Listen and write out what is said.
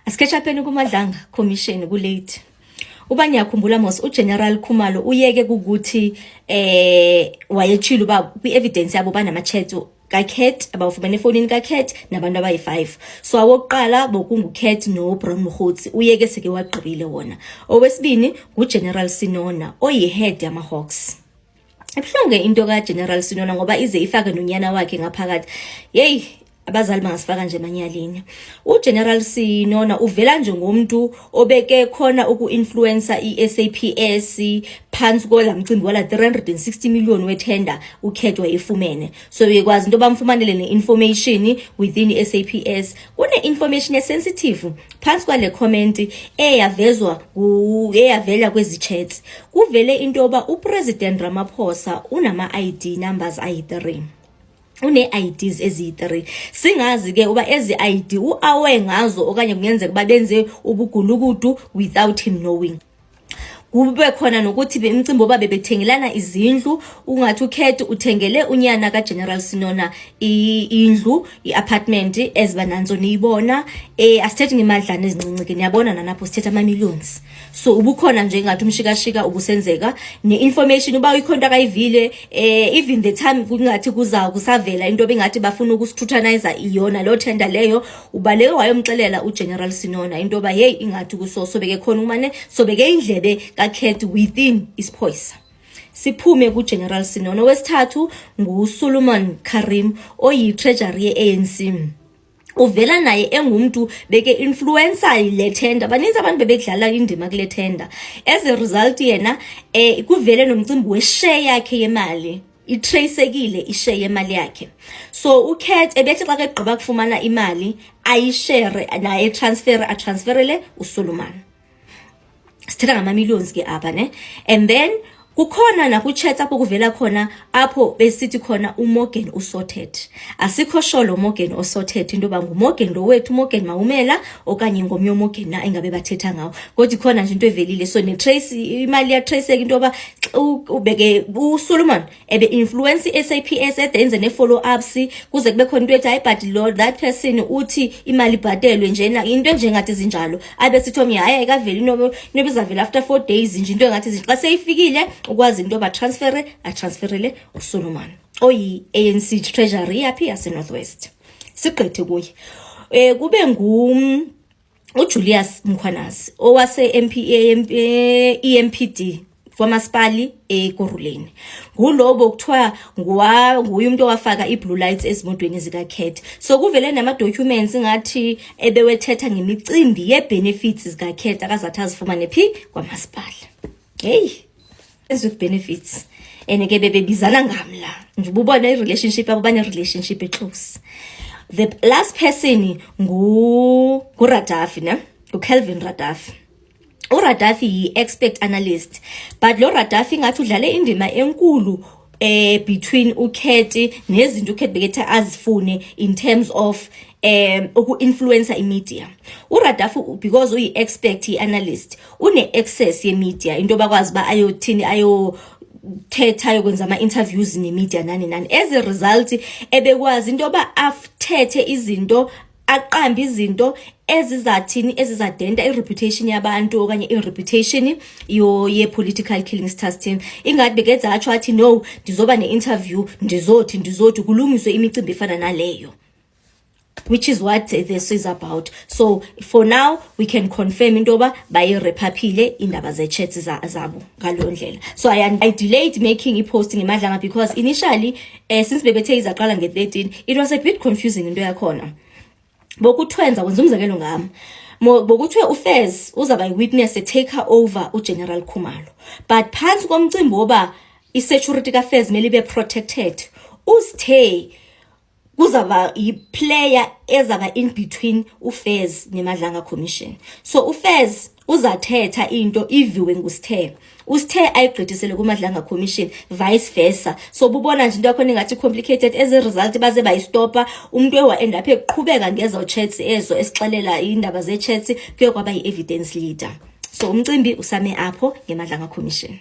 Asiketshapeni kuMadlanga Commission kulate. Uba ngiyakhumbula mos uGeneral Khumalo uyeke ukuthi wayechila uba kwi-evidence yabo banama-chats kaKat abawufumene efonini kaKat nabantu abayi-5. So awokuqala bokunguKat noBrown Mokgotsi uyeke seke wagqibile wona. Owesibini nguGeneral Sinona oyi-head yama-Hawks. Ebuhlungu into kaGeneral Sinona ngoba ize ifake nonyana wakhe ngaphakathi. Hey, abazali bangasifaka nje manyalini. uGeneral Sinona uvela nje ngomuntu obeke khona uku-influencer i-SAPS phansi kolamcimbi wala 360 million wethenda uKat wayefumene. So bekwazi into bamfumanele ne-information within i-SAPS. Kune-information esensitive phansi kwale comment eyavela kwezi chats. Kuvele into yoba uPresident Ramaphosa unama-ID numbers ayi-3. Une-IDs eziyi-3. Singazi ke uba ezi-ID uawe ngazo okanye kungenzeka uba benze ubugulukudu without him knowing. Kube khona nokuthi imicimbi oba bebethengelana izindlu, ungathi uKat uthengele unyana kaGeneral Sinona indlu, i-apartment ezibananzo niyibona, asithethe ngemadlana ezincinci ke niyabona nanapho sithetha ama-millions. So ubukhona nje ngathi umshikashika ubusenzeka ne-information uba uyikhonto akayivile, even the time kungathi kusavela into bengathi bafuna ukuscrutinize iyona lo tender leyo, ubaleke wayomxelela uGeneral Sinona into ba hey ingathi sobeke khona umane sobeke indlebe kaKat within isiphoyisa. Siphume kuGeneral Sinona. Wesithathu nguSolomon Karim oyi-treasury ye-ANC. Uvela naye engumuntu beke influencer le tender. Baninzi abantu bebekudlala indima kule tender. As a result yena kuvele nomcimbi weshare yakhe yemali. Itraceekile ishare yemali yakhe. So uKat ebethi xa kegqiba kufumana imali ayishare naye transferele uSolomon. Sithetha ngama-millions ke apha ne. And then kukhona naku-chats apho kuvela khona apho besithi khona uMorgan usorted. Asikho sure Morgan osorted into ba nguMorgan lo wethu Morgan Mawumela okanye ngomnye uMorgan na engabe bathetha ngawo. Kodwa khona nje into evelile so ne-trace imali ya trace into ba ubeke uSolomon ebe influence iSAPS edenze ne-follow ups kuze kube khona into ethi hayi but Lord that person uthi imali ibhadelwe njena into enjengathi zinjalo abe sithi hayi ayikaveli inobe izavela after 4 days nje into engathi xa seyifikile ukwazi into ba transferele uSolomon oyi-ANC treasury yaphi yase Northwest. Sigqithe kuye kube uJulius Mkhwanazi owase EMPD kwaMaspali eKoruleni. Ngulobo kuthiwa nguye umuntu owafaka iblue lights ezimotweni zikaKat. So kuvele nama-documents ngathi ebewethetha ngemicimbi ye-benefits zikaKat akazathi azifumane phi kwaMaspala. Hey, ezwe benefits ke bebebizana ngamla nje ububona i-relationship yabo bane-relationship close. The last person nguRadafi ne uKelvin Radafi. uRadafi yi-expert analyst but lo Radafi ngathi udlale indima enkulu between uKat nezinto uKat bekethe azifune in terms of uku-influencer imedia. uRadafi because uyi-expert i-analyst une-access ye-media into bakwazi ba ayothini thetha yokwenza ama-interviews ne-media nani. As a result ebekwazi into yoba athethe izinto aqambe izinto ezizadenta i-reputation yabantu okanye i-reputation ye-political killing stars team. Ingathi bekenza atsho athi no ndizoba ne-interview ndizothi kulungiswe imicimbi efana naleyo, which is what this is about. So for now we can confirm into yoba bayirepaphile indaba ze-chats zabo ngalo ndlela. So I delayed making i-posting emadlanga because initially since bebethe izaqala nge-13 it was a bit confusing into yakhona. Bokuthenza wenza umzekelo ngami bokuthiwe uFez uzaba yi-witness take over uGeneral Khumalo but phansi komcimbi woba i-security kaFez mele ibe protected usithe kuzaba yi-player ezaba in between uFez neMadlanga Commission. So uFez uzathetha into iviwe ngusithe ayigqithisele kuMadlanga Commission vice versa. So bubona nje into yakhona engathi complicated as a result baze bayistopa umuntu ewa-end up eqhubeka ngezo chats ezo esixelela indaba ze-chats kuye kwaba yi-evidence leader. So umcimbi usame apho ngeMadlanga Commission.